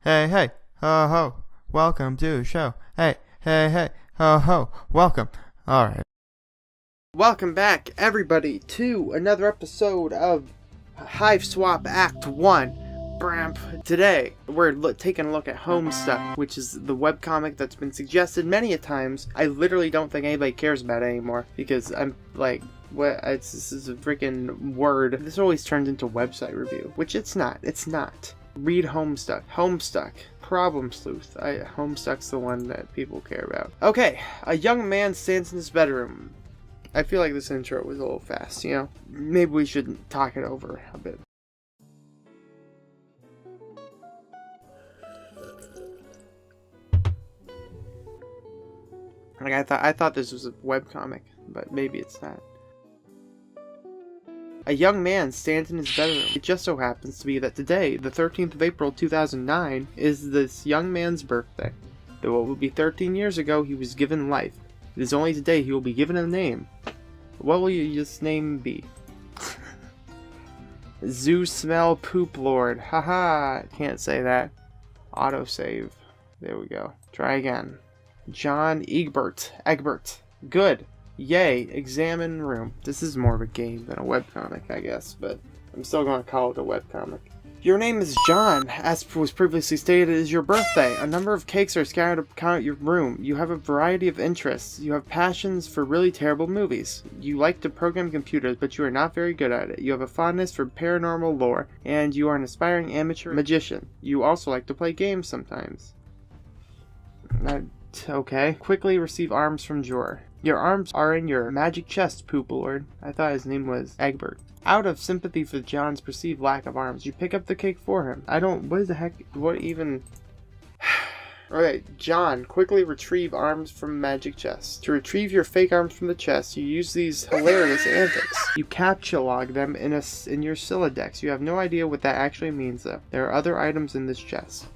Hey, hey, ho, ho, welcome to the show. Hey, hey, hey, ho, ho, welcome. Alright. Welcome back, everybody, to another episode of Hive Swap Act 1. Today, we're taking a look at Homestuck, which is the webcomic that's been suggested many a times. I literally don't think anybody cares about it anymore, because I'm like, this is a freaking word. This always turns into website review, which it's not. It's not. Read Homestuck. Homestuck. Problem Sleuth. Homestuck's the one that people care about. Okay, a young man stands in his bedroom. I feel like this intro was a little fast, you know? Maybe we should talk it over a bit. Like I thought this was a webcomic, but maybe it's not. A young man stands in his bedroom. It just so happens to be that today, the 13th of April 2009, is this young man's birthday. Though it will be 13 years ago, he was given life. It is only today he will be given a name. What will this name be? Zoo Smell Poop Lord. Haha, can't say that. Autosave. There we go. Try again. John Egbert. Good. Yay, examine room. This is more of a game than a webcomic, I guess, but I'm still going to call it a webcomic. Your name is John. As was previously stated, it is your birthday. A number of cakes are scattered about your room. You have a variety of interests. You have passions for really terrible movies. You like to program computers, but you are not very good at it. You have a fondness for paranormal lore, and you are an aspiring amateur magician. You also like to play games sometimes. Okay. Quickly receive arms from drawer. Your arms are in your magic chest, Poop Lord. I thought his name was Egbert. Out of sympathy for John's perceived lack of arms, you pick up the cake for him. What even... Alright, John, quickly retrieve arms from magic chest. To retrieve your fake arms from the chest, you use these hilarious antics. You captcha-log them in your Sylladex. You have no idea what that actually means, though. There are other items in this chest.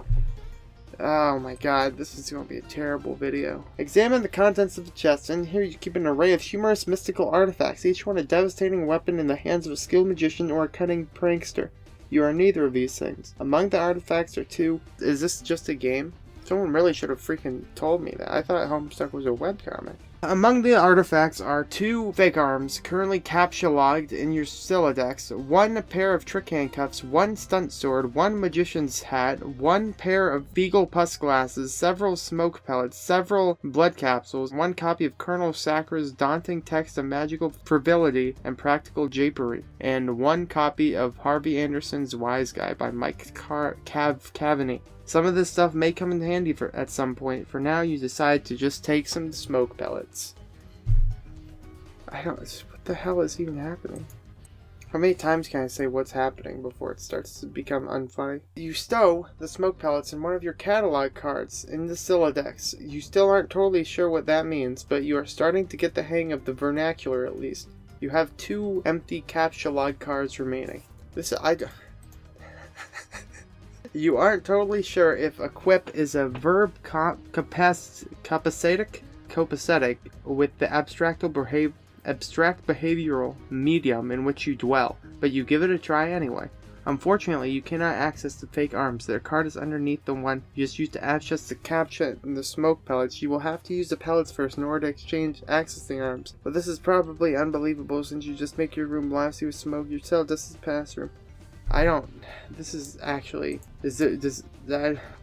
Oh my god, this is going to be a terrible video. Examine the contents of the chest, and here you keep an array of humorous mystical artifacts, each one a devastating weapon in the hands of a skilled magician or a cunning prankster. You are neither of these things. Among the artifacts are two... Is this just a game? Someone really should have freaking told me that. I thought Homestuck was a webcomic. Among the artifacts are two fake arms, currently captcha-logged in your Sylladex, one pair of trick handcuffs, one stunt sword, one magician's hat, one pair of Beagle pus glasses, several smoke pellets, several blood capsules, one copy of Colonel Sacra's daunting text of magical frivolity and practical japery, and one copy of Harvey Anderson's Wise Guy by Mike Cavaney. Some of this stuff may come in handy at some point. For now, you decide to just take some smoke pellets. What the hell is even happening? How many times can I say what's happening before it starts to become unfunny? You stow the smoke pellets in one of your catalog cards in the Sylladex. You still aren't totally sure what that means, but you are starting to get the hang of the vernacular at least. You have two empty captcha-log cards remaining. You aren't totally sure if equip is a verb copacetic with the abstract behavioral medium in which you dwell, but you give it a try anyway. Unfortunately, you cannot access the fake arms. Their card is underneath the one you just used to access the captcha and the smoke pellets. You will have to use the pellets first in order to access the arms. But this is probably unbelievable since you just make your room blasty with smoke. Your cell just is past room. This is actually,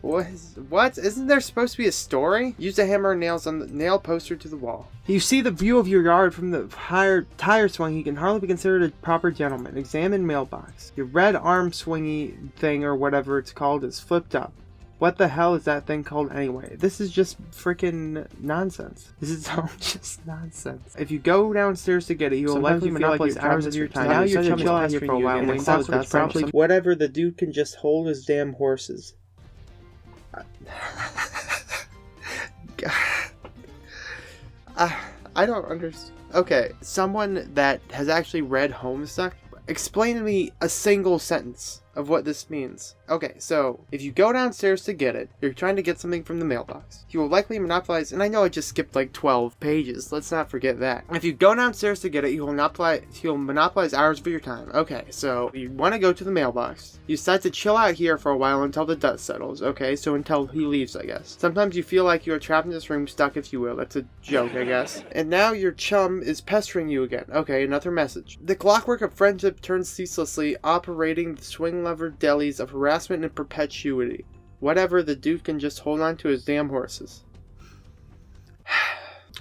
what? Isn't there supposed to be a story? Use a hammer and nails on the nail poster to the wall. You see the view of your yard from the higher tire swing. He can hardly be considered a proper gentleman. Examine mailbox. Your red arm swingy thing or whatever it's called is flipped up. What the hell is that thing called anyway? This is just freaking nonsense. This is all just nonsense. If you go downstairs to get it, you will likely monopolize hours of your time. Now you're chilling on here for a while, and that's probably whatever. The dude can just hold his damn horses. I don't understand. Okay, someone that has actually read Homestuck, explain to me a single sentence of what this means. Okay, so if you go downstairs to get it, you're trying to get something from the mailbox. You will likely monopolize, and I know I just skipped like 12 pages, let's not forget that. If you go downstairs to get it, you'll monopolize hours of your time. Okay, so you want to go to the mailbox. You decide to chill out here for a while until the dust settles. Okay, so until he leaves, I guess. Sometimes you feel like you are trapped in this room, stuck if you will. That's a joke, I guess. And now your chum is pestering you again. Okay, another message. The clockwork of friendship turns ceaselessly, operating the swing-lever delis of harassment and perpetuity. Whatever, the dude can just hold on to his damn horses.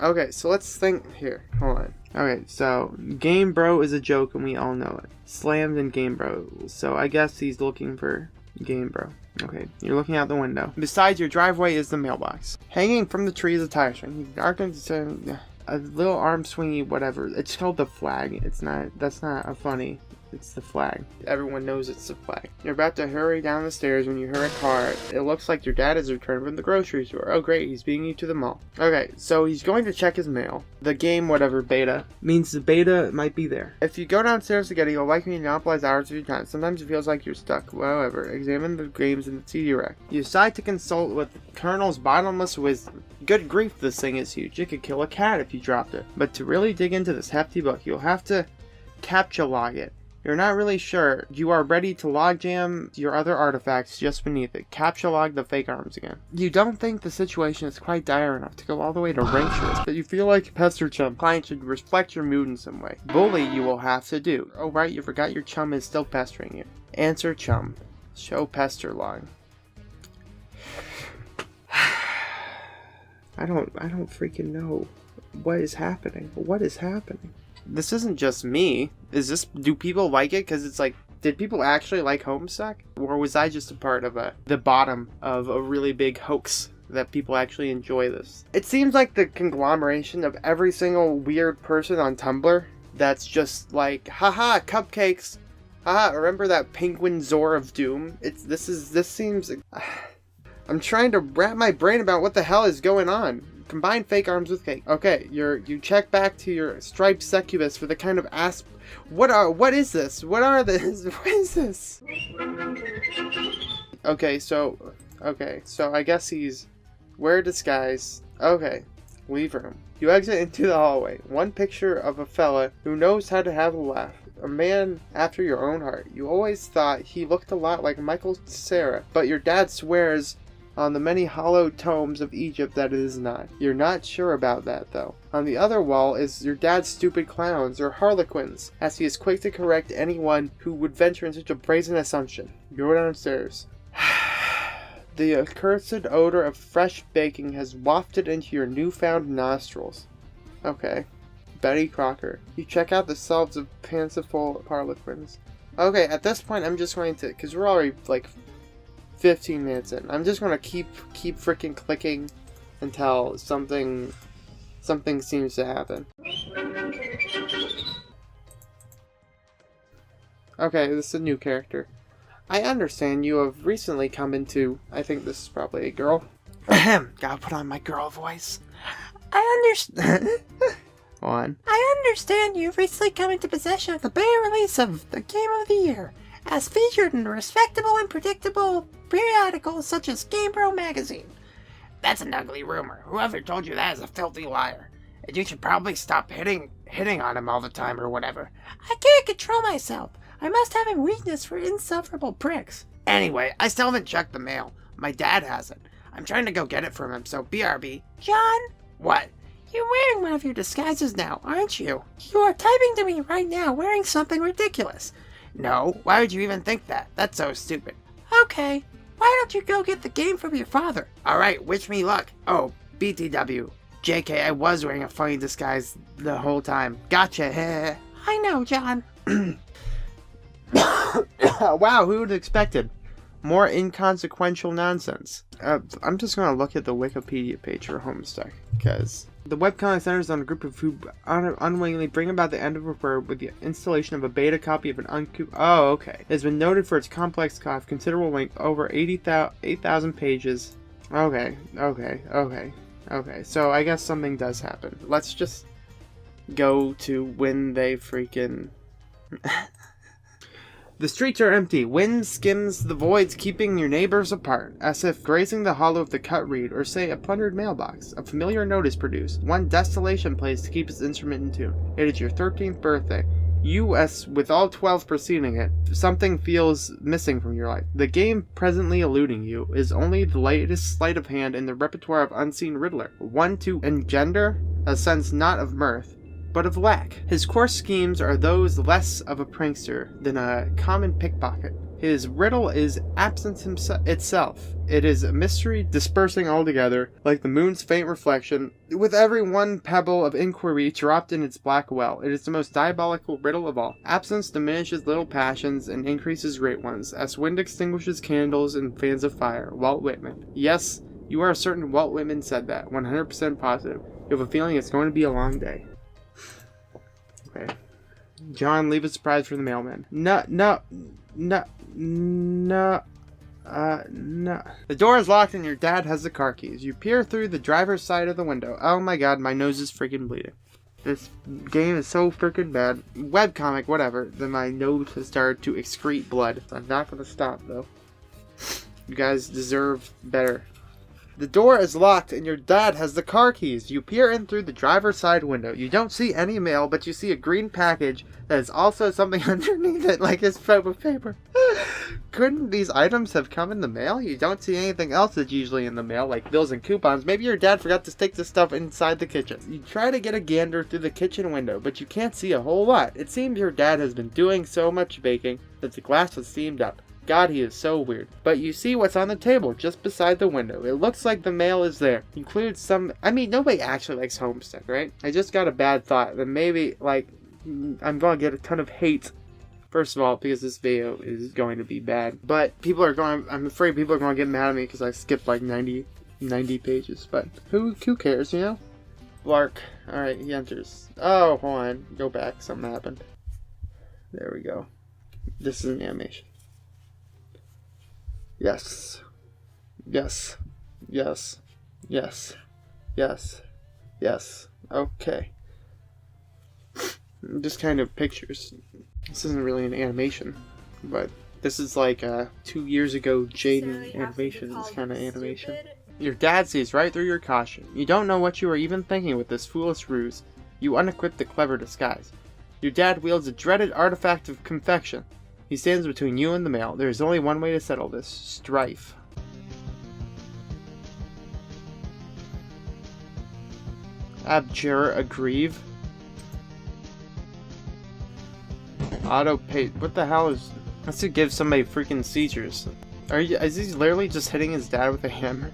Okay, so let's think here. Hold on. Okay, so Game Bro is a joke and we all know it. Slammed in Game Bro. So I guess he's looking for Game Bro. Okay, you're looking out the window. Besides your driveway is the mailbox. Hanging from the tree is a tire string. A little arm swingy whatever. It's called the flag. That's not a funny. It's the flag. Everyone knows it's the flag. You're about to hurry down the stairs when you hear a car. It looks like your dad has returned from the grocery store. Oh great, he's being you to the mall. Okay, so he's going to check his mail. The game, whatever, beta, means the beta might be there. If you go downstairs to get it, you'll likely monopolize hours of your time. Sometimes it feels like you're stuck. However, examine the games in the CD rack. You decide to consult with Colonel's bottomless wisdom. Good grief, this thing is huge. It could kill a cat if you dropped it. But to really dig into this hefty book, you'll have to captcha log it. You're not really sure. You are ready to logjam your other artifacts just beneath it. Captcha log the fake arms again. You don't think the situation is quite dire enough to go all the way to racialist, but you feel like pester chum. Client should reflect your mood in some way. Bully you will have to do. Oh right, you forgot your chum is still pestering you. Answer chum. Show pester log. I don't freaking know. What is happening? What is happening? This isn't just me. Do people like it? Because it's like, did people actually like Homestuck? Or was I just a part of the bottom of a really big hoax that people actually enjoy this? It seems like the conglomeration of every single weird person on Tumblr that's just like, haha, cupcakes. Haha, remember that penguin Zor of Doom? This seems... I'm trying to wrap my brain about what the hell is going on. Combine fake arms with cake. Okay, you check back to your striped succubus for the kind of what is this? What is this? Okay, so I guess he's wear disguise. Okay, leave room. You exit into the hallway. One picture of a fella who knows how to have a laugh. A man after your own heart. You always thought he looked a lot like Michael Cera, but your dad swears on the many hollowed tomes of Egypt that it is not. You're not sure about that, though. On the other wall is your dad's stupid clowns, or harlequins, as he is quick to correct anyone who would venture in such a brazen assumption. Go downstairs. The accursed odor of fresh baking has wafted into your newfound nostrils. Okay. Betty Crocker. You check out the selves of fanciful harlequins. Okay, at this point I'm just going to, because we're already like 15 minutes in. I'm just gonna keep freaking clicking until something seems to happen. Okay, this is a new character. I understand you have recently come into... I think this is probably a girl. Ahem. Gotta put on my girl voice. I understand. On. I understand you've recently come into possession of the beta release of the Game of the Year, as featured in respectable and predictable periodicals such as Game Bro magazine. That's an ugly rumor. Whoever told you that is a filthy liar. And you should probably stop hitting on him all the time or whatever. I can't control myself. I must have a weakness for insufferable pricks. Anyway, I still haven't checked the mail. My dad hasn't. I'm trying to go get it from him, so BRB. John? What? You're wearing one of your disguises now, aren't you? You are typing to me right now wearing something ridiculous. No, why would you even think that? That's so stupid. Okay, why don't you go get the game from your father? Alright, wish me luck. Oh, BTW. JK, I was wearing a funny disguise the whole time. Gotcha. I know, John. Wow, who would have expected? More inconsequential nonsense. I'm just going to look at the Wikipedia page for Homestuck, because the webcomic centers on a group of who unwillingly bring about the end of a word with the installation of a beta copy of an uncouth... Oh, okay. It has been noted for its complex cost, considerable length, over 8,000 pages. Okay. So I guess something does happen. Let's just go to when they freaking... The streets are empty. Wind skims the voids, keeping your neighbors apart, as if grazing the hollow of the cut reed, or say a plundered mailbox. A familiar note is produced. One desolation plays to keep its instrument in tune. It is your 13th birthday. U.S. with all 12 preceding it, something feels missing from your life. The game presently eluding you is only the latest sleight of hand in the repertoire of Unseen Riddler, one to engender a sense not of mirth, but of lack. His coarse schemes are those less of a prankster than a common pickpocket. His riddle is absence itself. It is a mystery dispersing altogether, like the moon's faint reflection, with every one pebble of inquiry dropped in its black well. It is the most diabolical riddle of all. Absence diminishes little passions and increases great ones, as wind extinguishes candles and fans of fire. Walt Whitman. Yes, you are certain Walt Whitman said that, 100% positive. You have a feeling it's going to be a long day. Okay. John, leave a surprise for the mailman. No. The door is locked and your dad has the car keys. You peer through the driver's side of the window. Oh my god, my nose is freaking bleeding. This game is so freaking bad. Webcomic, whatever. Then my nose has started to excrete blood. I'm not gonna stop though. You guys deserve better. The door is locked and your dad has the car keys. You peer in through the driver's side window. You don't see any mail, but you see a green package that is also something underneath it, like his foam of paper. Couldn't these items have come in the mail? You don't see anything else that's usually in the mail, like bills and coupons. Maybe your dad forgot to stick the stuff inside the kitchen. You try to get a gander through the kitchen window, but you can't see a whole lot. It seems your dad has been doing so much baking that the glass was seamed up. God, he is so weird. But you see what's on the table just beside the window. It looks like the mail is there. Includes some... I mean, nobody actually likes Homestuck, right? I just got a bad thought that maybe, like, I'm going to get a ton of hate. First of all, because this video is going to be bad. But people are going... I'm afraid people are going to get mad at me because I skipped, like, 90 pages. But who cares, you know? Lark. Alright, he enters. Oh, hold on. Go back. Something happened. There we go. This is an animation. Yes. Yes. Yes. Yes. Yes. Yes. Okay. Just kind of pictures. This isn't really an animation, but this is like 2 years ago Jaden Animations kind of animation. Your dad sees right through your caution. You don't know what you are even thinking with this foolish ruse. You unequip the clever disguise. Your dad wields a dreaded artifact of confection. He stands between you and the mail. There is only one way to settle this. Strife. Abjure, aggrieve. Auto pay. What the hell is... That's to give somebody freaking seizures. Is he literally just hitting his dad with a hammer?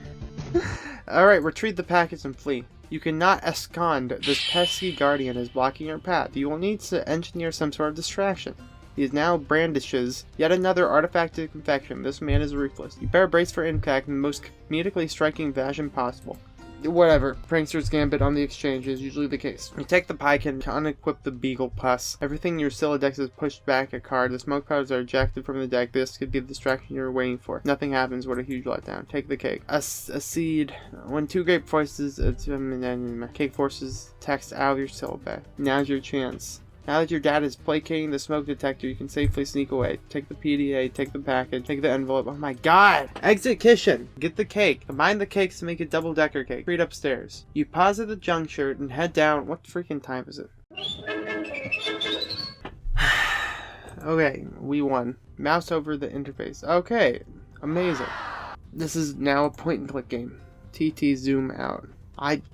Alright, retrieve the package and flee. You cannot escond. This pesky guardian is blocking your path. You will need to engineer some sort of distraction. He now brandishes yet another artifact of confection. This man is ruthless. You better brace for impact in the most comedically striking fashion possible. Whatever. Prankster's gambit on the exchange is usually the case. You take the Piken to unequip the Beagle Plus. Everything in your Silodex is pushed back a card. The smoke clouds are ejected from the deck. This could be the distraction you're waiting for. Nothing happens. What a huge letdown. Take the cake. A seed. When two grape forces, cake forces text out of your Silodex. Now's your chance. Now that your dad is placating the smoke detector, you can safely sneak away. Take the PDA, take the package, take the envelope. Oh my god! Exit kitchen! Get the cake. Combine the cakes to make a double-decker cake. Read upstairs. You pause at the juncture and head down. What freaking time is it? Okay, we won. Mouse over the interface. Okay, amazing. This is now a point-and-click game. TT zoom out.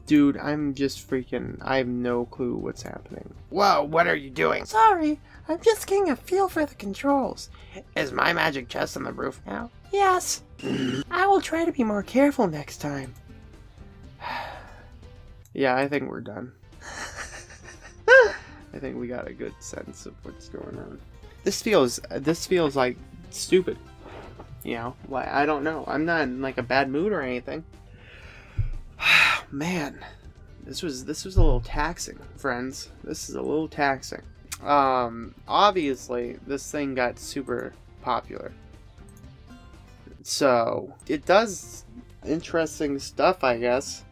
Dude, I'm just freaking... I have no clue what's happening. Whoa, what are you doing? Sorry, I'm just getting a feel for the controls. Is my magic chest on the roof now? Yes. I will try to be more careful next time. Yeah, I think we're done. I think we got a good sense of what's going on. This feels like stupid. You know, like, I don't know. I'm not in like a bad mood or anything. Man, this was a little taxing, friends. This is a little taxing. Obviously, this thing got super popular. So, it does interesting stuff, I guess.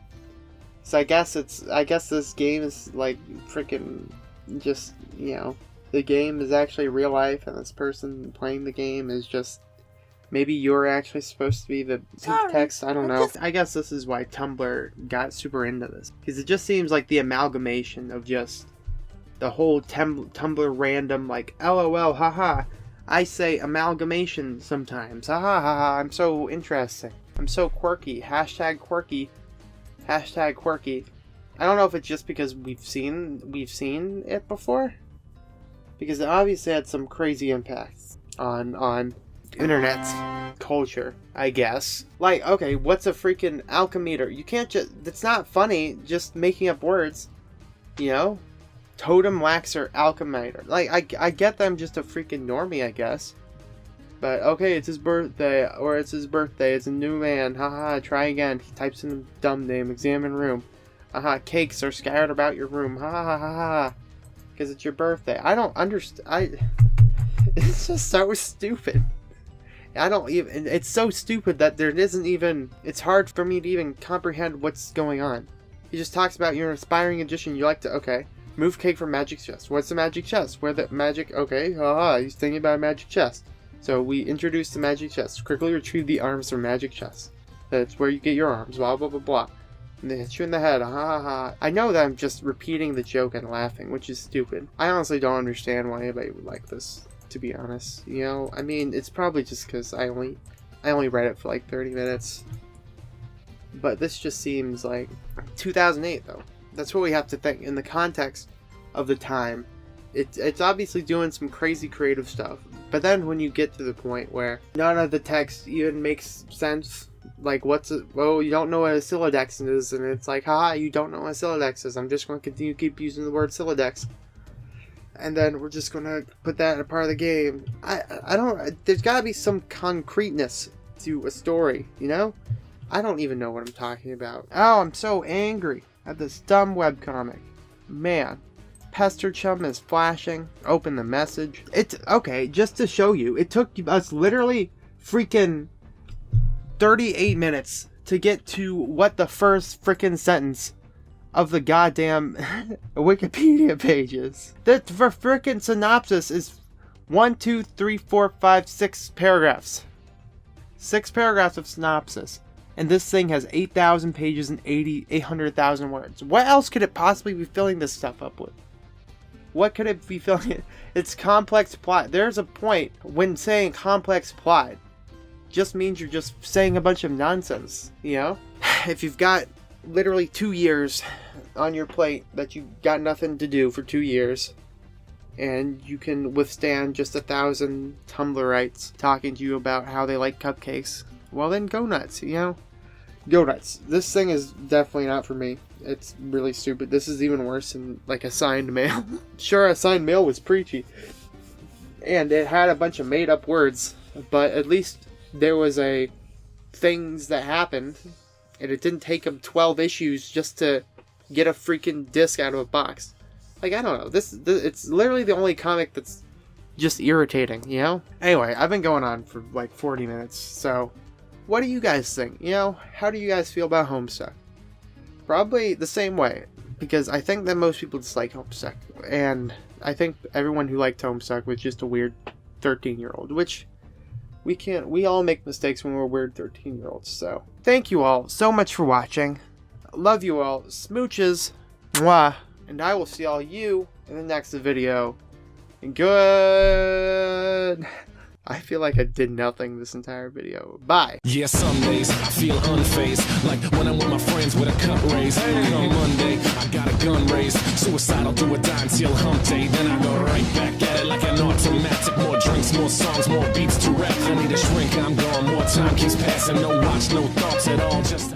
So I guess this game is like freaking just, you know, the game is actually real life and this person playing the game is just... Maybe you're actually supposed to be the text. I don't know. I guess this is why Tumblr got super into this. Because it just seems like the amalgamation of just the whole Tumblr random, like, LOL, haha. I say amalgamation sometimes. Haha, haha. I'm so interesting. I'm so quirky. Hashtag quirky. Hashtag quirky. I don't know if it's just because we've seen it before. Because it obviously had some crazy impacts on internet culture, I guess. Like, okay, what's a freaking alchemeter? You can't just... It's not funny just making up words, you know? Totem waxer alchemeter. Like, I get that I'm just a freaking normie, I guess. But, okay, it's his birthday, or it's his birthday, it's a new man, haha, try again. He types in a dumb name, examine room. Haha, cakes are scattered about your room, ha ha ha ha. Because it's your birthday. I don't understand. It's just so stupid. I don't even... It's so stupid that there isn't even... It's hard for me to even comprehend what's going on. He just talks about you're an aspiring magician. You like to... Okay. Move cake from magic chest. What's the magic chest? Where the magic... Okay. Haha. He's thinking about a magic chest. So we introduce the magic chest. Quickly retrieve the arms from magic chest. That's where you get your arms. Blah, blah, blah, blah. And they hit you in the head. Ha ha ha. I know that I'm just repeating the joke and laughing, which is stupid. I honestly don't understand why anybody would like this. To be honest, you know, I mean, it's probably just because I only read it for like 30 minutes. But this just seems like 2008, though. That's what we have to think in the context of the time. It's obviously doing some crazy creative stuff. But then when you get to the point where none of the text even makes sense, like oh, you don't know what a Sylladex is, and it's like, haha, you don't know what a Sylladex is. I'm just going to continue to keep using the word Sylladex. And then we're just gonna put that in a part of the game. I don't... There's gotta be some concreteness to a story, you know? I don't even know what I'm talking about. Oh, I'm so angry at this dumb webcomic. Man. Pester Chum is flashing. Open the message. It's... Okay, just to show you, it took us literally freaking 38 minutes to get to what the first freaking sentence of the goddamn Wikipedia pages. The frickin' synopsis is 1, 2, 3, 4, 5, 6 paragraphs. 6 paragraphs of synopsis. And this thing has 8,000 pages and 800,000 words. What else could it possibly be filling this stuff up with? What could it be filling it? It's complex plot. There's a point when saying complex plot just means you're just saying a bunch of nonsense, you know? If you've got literally 2 years on your plate that you got nothing to do for 2 years, and you can withstand just 1,000 Tumblrites talking to you about how they like cupcakes, well then go nuts, you know? Go nuts. This thing is definitely not for me. It's really stupid. This is even worse than like assigned mail. Sure, assigned mail was preachy, and it had a bunch of made up words, but at least there was a things that happened. And it didn't take them 12 issues just to get a freaking disc out of a box. Like, I don't know. This it's literally the only comic that's just irritating, you know? Anyway, I've been going on for like 40 minutes, so what do you guys think? You know, how do you guys feel about Homestuck? Probably the same way, because I think that most people dislike Homestuck, and I think everyone who liked Homestuck was just a weird 13-year-old, which... We all make mistakes when we're weird 13-year-olds, so. Thank you all so much for watching. Love you all. Smooches. Mwah. And I will see all you in the next video. Good. I feel like I did nothing this entire video. Bye. Yeah, some days I feel unfazed, like when I'm with my friends with a cup raised. On Monday, I got a gun raised. Suicidal, do or die until hump day. Then I go right back at it like an automatic. More drinks, more songs, more beats to rap. I need a shrink, I'm gone. More time keeps passing. No watch, no thoughts at all. Just